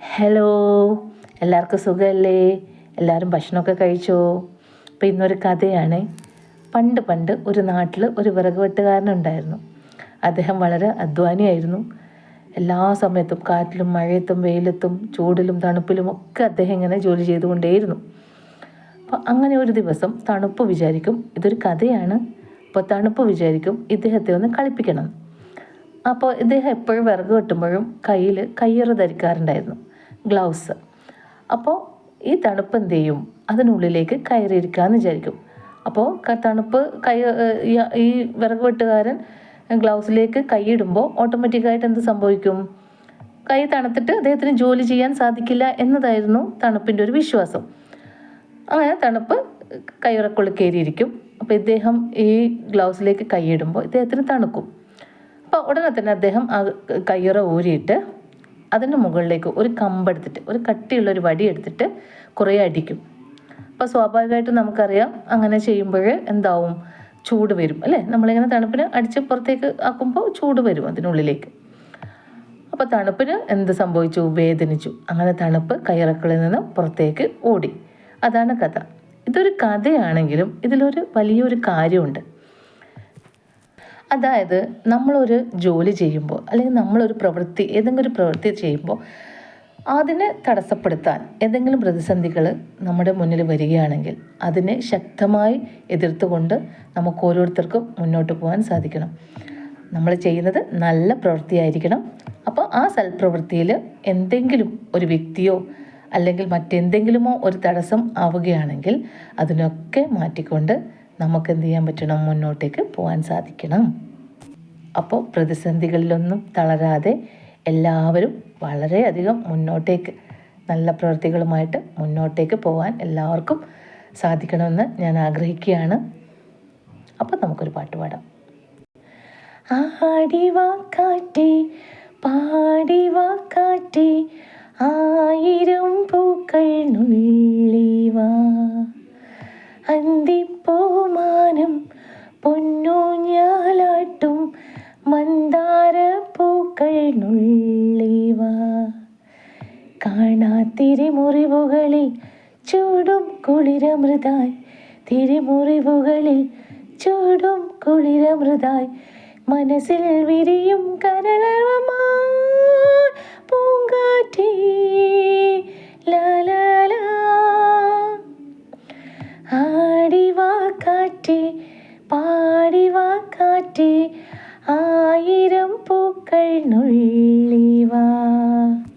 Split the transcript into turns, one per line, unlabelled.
Hello, എല്ലാവർക്കും സുഖമല്ലേ? എല്ലാവരും ഭക്ഷണമൊക്കെ കഴിച്ചോ? അപ്പോൾ ഇന്നൊരു കഥയാണ്. പണ്ട് ഒരു നാട്ടിൽ ഒരു വിറക് വെട്ടുകാരനുണ്ടായിരുന്നു. അദ്ദേഹം വളരെ അധ്വാനിയായിരുന്നു. എല്ലാ സമയത്തും കാറ്റിലും മഴയത്തും വെയിലത്തും ചൂടിലും തണുപ്പിലും ഒക്കെ അദ്ദേഹം ഇങ്ങനെ ജോലി ചെയ്തുകൊണ്ടേയിരുന്നു. അപ്പോൾ അങ്ങനെ ഒരു ദിവസം തണുപ്പ് വിചാരിക്കും, ഇതൊരു കഥയാണ്, അപ്പോൾ തണുപ്പ് വിചാരിക്കും ഇദ്ദേഹത്തെ ഒന്ന് കളിപ്പിക്കണം. അപ്പോൾ ഇദ്ദേഹം എപ്പോഴും വിറക് വെട്ടുമ്പോഴും കയ്യിൽ കയ്യുറ ധരിക്കാറുണ്ടായിരുന്നു, ഗ്ലൗസ്. അപ്പോൾ ഈ തണുപ്പ് എന്ത് ചെയ്യും, അതിനുള്ളിലേക്ക് കയറിയിരിക്കാമെന്ന് വിചാരിക്കും. അപ്പോൾ തണുപ്പ് ഈ വിറക് വെട്ടുകാരൻ ഗ്ലൗസിലേക്ക് കൈയിടുമ്പോൾ ഓട്ടോമാറ്റിക്കായിട്ട് എന്ത് സംഭവിക്കും? കൈ തണുത്തിട്ട് അദ്ദേഹത്തിന് ജോലി ചെയ്യാൻ സാധിക്കില്ല എന്നതായിരുന്നു തണുപ്പിൻ്റെ ഒരു വിശ്വാസം. അങ്ങനെ തണുപ്പ് കയ്യുറക്കുള്ളിൽ കയറിയിരിക്കും. അപ്പോൾ ഇദ്ദേഹം ഈ ഗ്ലൗസിലേക്ക് കൈയിടുമ്പോൾ ഇദ്ദേഹത്തിന് തണുക്കും. അപ്പോൾ ഉടനെ തന്നെ അദ്ദേഹം ആ കയ്യുറ ഊരിയിട്ട് അതിന് മുകളിലേക്ക് ഒരു കമ്പെടുത്തിട്ട്, ഒരു കട്ടിയുള്ളൊരു വടി എടുത്തിട്ട് കുറേ അടിക്കും. അപ്പോൾ സ്വാഭാവികമായിട്ടും നമുക്കറിയാം, അങ്ങനെ ചെയ്യുമ്പോൾ എന്താവും, ചൂട് വരും അല്ലേ? നമ്മളിങ്ങനെ തണുപ്പിന് അടിച്ച് പുറത്തേക്ക് ആക്കുമ്പോൾ ചൂട് വരും അതിനുള്ളിലേക്ക്. അപ്പോൾ തണുപ്പിന് എന്ത് സംഭവിച്ചു? വേദനിച്ചു. അങ്ങനെ തണുപ്പ് കയ്യിറക്കളിൽ നിന്ന് പുറത്തേക്ക് ഓടി. അതാണ് കഥ. ഇതൊരു കഥയാണെങ്കിലും ഇതിലൊരു വലിയൊരു കാര്യമുണ്ട്. അതായത് നമ്മളൊരു ജോലി ചെയ്യുമ്പോൾ അല്ലെങ്കിൽ നമ്മളൊരു ഏതെങ്കിലും ഒരു പ്രവൃത്തി ചെയ്യുമ്പോൾ അതിനെ തടസ്സപ്പെടുത്താൻ ഏതെങ്കിലും പ്രതിസന്ധികൾ നമ്മുടെ മുന്നിൽ വരികയാണെങ്കിൽ അതിനെ ശക്തമായി എതിർത്തുകൊണ്ട് നമുക്ക് ഓരോരുത്തർക്കും മുന്നോട്ട് പോകാൻ സാധിക്കണം. നമ്മൾ ചെയ്യുന്നത് നല്ല പ്രവൃത്തിയായിരിക്കണം. അപ്പോൾ ആ സൽപ്രവൃത്തിയിൽ എന്തെങ്കിലും ഒരു വ്യക്തിയോ അല്ലെങ്കിൽ മറ്റെന്തെങ്കിലുമോ ഒരു തടസ്സം ആവുകയാണെങ്കിൽ അതിനൊക്കെ മാറ്റിക്കൊണ്ട് നമുക്ക് എന്ത് ചെയ്യാൻ പറ്റണം? മുന്നോട്ടേക്ക് പോകാൻ സാധിക്കണം. അപ്പോൾ പ്രതിസന്ധികളിലൊന്നും തളരാതെ എല്ലാവരും വളരെയധികം മുന്നോട്ടേക്ക് നല്ല പ്രവൃത്തികളുമായിട്ട് മുന്നോട്ടേക്ക് പോകാൻ എല്ലാവർക്കും സാധിക്കണമെന്ന് ഞാൻ ആഗ്രഹിക്കുകയാണ്. അപ്പോൾ നമുക്കൊരു പാട്ട് പാടാം. ആടിവാ കാറ്റേ, പാടിവാ കാറ്റേ, ആയിരം പൂക്കൾ നുള്ളിവാ, അന്തിപ്പൂമാനം പൊന്നൂഞ്ഞാലാട്ടും മന്ദാര പൂക്കൾ നുള്ളിവാ, കാണാ തിരിമുറിവുകളിൽ ചൂടും കുളിരമൃതായി, തിരിമുറിവുകളിൽ ചൂടും കുളിരമൃതായി, മനസ്സിൽ വിരിയും കരളവ